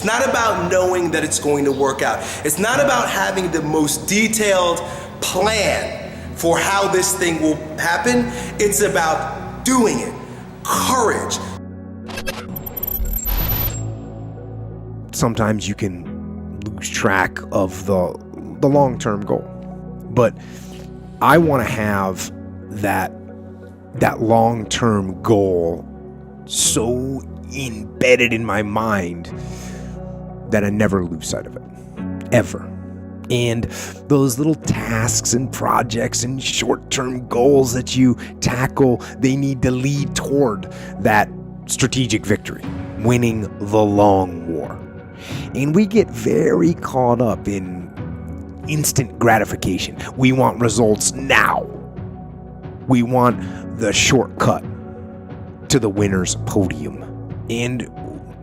It's not about knowing that it's going to work out. It's not about having the most detailed plan for how this thing will happen. It's about doing it. Courage. Sometimes you can lose track of the long-term goal. But I want to have that long-term goal so embedded in my mind that I never lose sight of it, ever. And those little tasks and projects and short-term goals that you tackle, they need to lead toward that strategic victory, winning the long war. And we get very caught up in instant gratification. We want results now. We want the shortcut to the winner's podium. And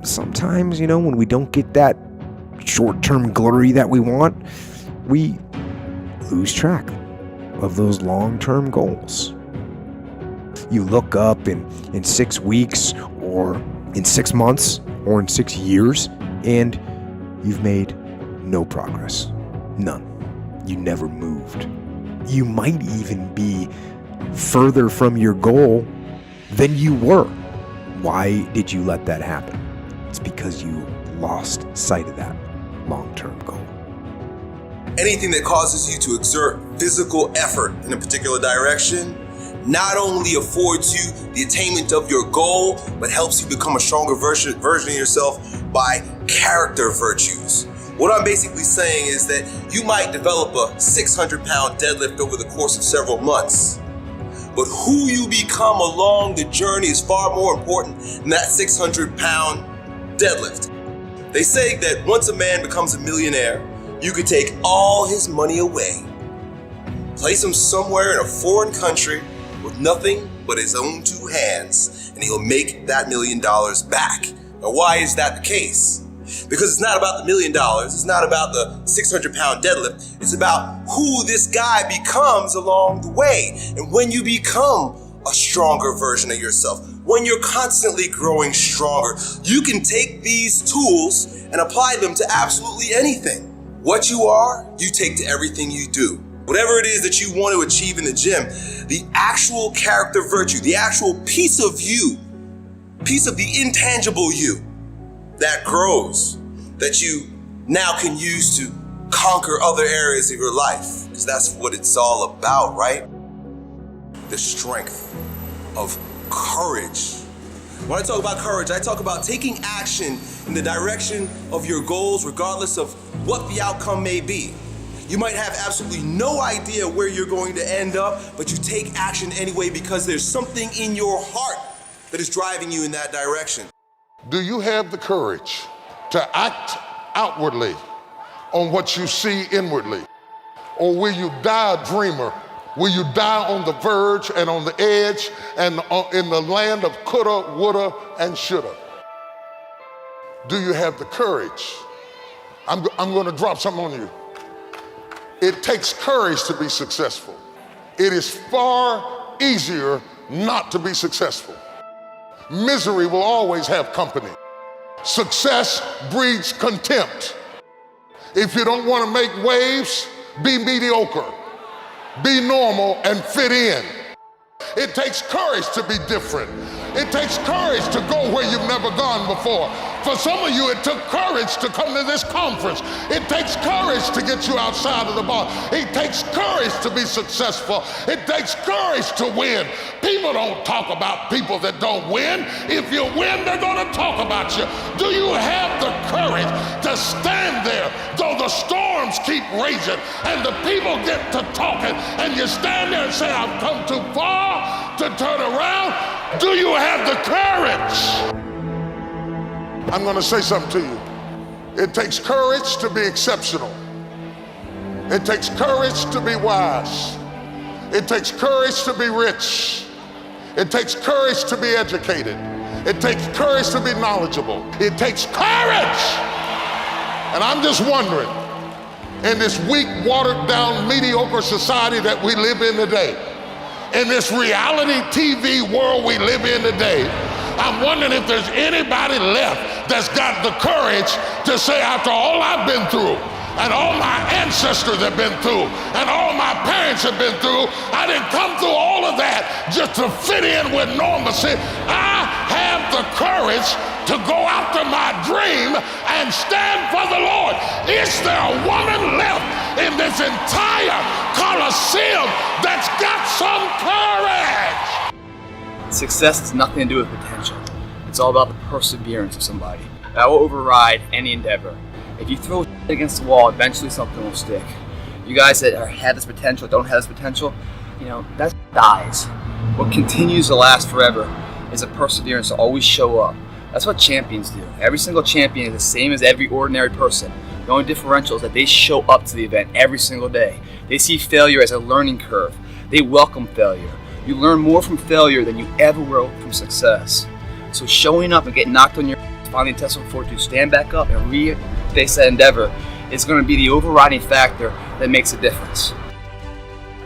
sometimes, when we don't get that short-term glory that we want, we lose track of those long-term goals. You look up in 6 weeks, or in 6 months, or in 6 years, and you've made no progress. None. You never moved. You might even be further from your goal than you were. Why did you let that happen? It's because you lost sight of that long-term goal. Anything that causes you to exert physical effort in a particular direction not only affords you the attainment of your goal, but helps you become a stronger version of yourself by character virtues. What I'm basically saying is that you might develop a 600-pound deadlift over the course of several months, but who you become along the journey is far more important than that 600-pound deadlift. They say that once a man becomes a millionaire, you could take all his money away, place him somewhere in a foreign country with nothing but his own 2 hands, and he'll make that $1 million back. Now, why is that the case? Because it's not about the $1 million, it's not about the 600-pound deadlift, it's about who this guy becomes along the way. And when you become a stronger version of yourself, when you're constantly growing stronger, you can take these tools and apply them to absolutely anything. What you are, you take to everything you do. Whatever it is that you want to achieve in the gym, the actual character virtue, the actual piece of you, piece of the intangible you that grows, that you now can use to conquer other areas of your life. Because that's what it's all about, right? The strength of courage. When I talk about courage, I talk about taking action in the direction of your goals, regardless of what the outcome may be. You might have absolutely no idea where you're going to end up, but you take action anyway because there's something in your heart that is driving you in that direction. Do you have the courage to act outwardly on what you see inwardly? Or will you die a dreamer? Will you die on the verge and on the edge and in the land of coulda, woulda, and shoulda? Do you have the courage? I'm going to drop something on you. It takes courage to be successful. It is far easier not to be successful. Misery will always have company. Success breeds contempt. If you don't want to make waves, be mediocre. Be normal and fit in. It takes courage to be different. It takes courage to go where you've never gone before. For some of you, it took courage to come to this conference. It takes courage to get you outside of the bar. It takes courage to be successful. It takes courage to win. People don't talk about people that don't win. If you win, they're going to talk about you. Do you have the courage to stand there though the storms keep raging and the people get to talking and you stand there and say, I've come too far to turn around? Do you have the courage? I'm going to say something to you. It takes courage to be exceptional. It takes courage to be wise. It takes courage to be rich. It takes courage to be educated. It takes courage to be knowledgeable. It takes courage. And I'm just wondering, in this weak, watered down, mediocre society that we live in today, in this reality TV world we live in today, I'm wondering if there's anybody left that's got the courage to say, after all I've been through, and all my ancestors have been through, and all my parents have been through, I didn't come through all of that just to fit in with normalcy. I have the courage to go after my dream and stand for the Lord. Is there a woman left in this entire Coliseum that's got some courage? Success has nothing to do with potential. It's all about the perseverance of somebody. That will override any endeavor. If you throw against the wall, eventually something will stick. You guys that have this potential, don't have this potential, that dies. What continues to last forever is a perseverance to always show up. That's what champions do. Every single champion is the same as every ordinary person. The only differential is that they show up to the event every single day. They see failure as a learning curve. They welcome failure. You learn more from failure than you ever will from success. So showing up and getting knocked on your ass, finding intestinal fortitude, stand back up and face that endeavor is going to be the overriding factor that makes a difference.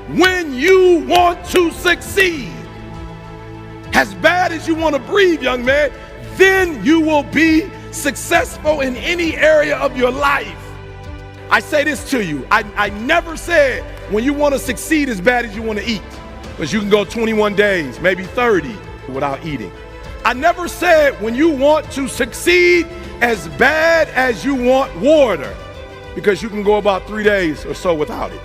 When you want to succeed, as bad as you want to breathe, young man, then you will be successful in any area of your life. I say this to you. I never said when you want to succeed as bad as you want to eat, because you can go 21 days, maybe 30 without eating. I never said when you want to succeed as bad as you want water, because you can go about 3 days or so without it.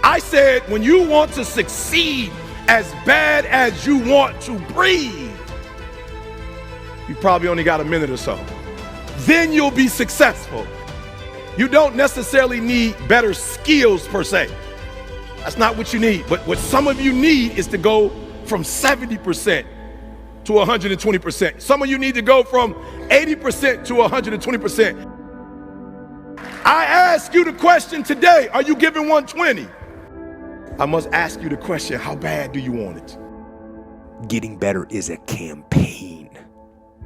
I said when you want to succeed as bad as you want to breathe, you probably only got a minute or so. Then you'll be successful. You don't necessarily need better skills per se. That's not what you need. But what some of you need is to go from 70% to 120%. Some of you need to go from 80% to 120%. I ask you the question today, are you giving 120? I must ask you the question, how bad do you want it? Getting better is a campaign.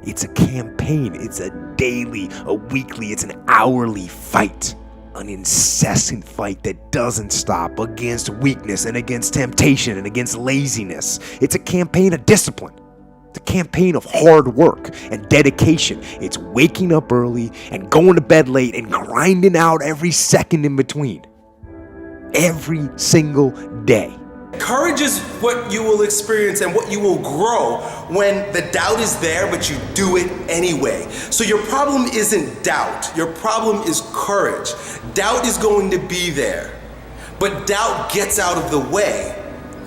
It's a campaign. It's a daily, a weekly, it's an hourly fight. An incessant fight that doesn't stop against weakness and against temptation and against laziness. It's a campaign of discipline. It's a campaign of hard work and dedication. It's waking up early and going to bed late and grinding out every second in between. Every single day. Courage is what you will experience and what you will grow when the doubt is there, but you do it anyway. So your problem isn't doubt. Your problem is courage. Doubt is going to be there, but doubt gets out of the way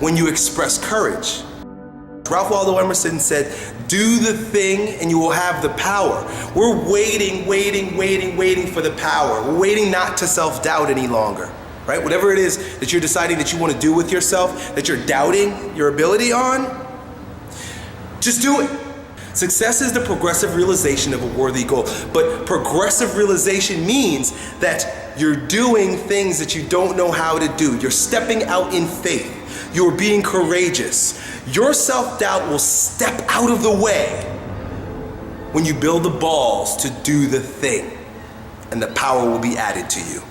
when you express courage. Ralph Waldo Emerson said, do the thing and you will have the power. We're waiting for the power. We're waiting not to self-doubt any longer. Right? Whatever it is that you're deciding that you want to do with yourself, that you're doubting your ability on, just do it. Success is the progressive realization of a worthy goal. But progressive realization means that you're doing things that you don't know how to do. You're stepping out in faith. You're being courageous. Your self-doubt will step out of the way when you build the balls to do the thing, and the power will be added to you.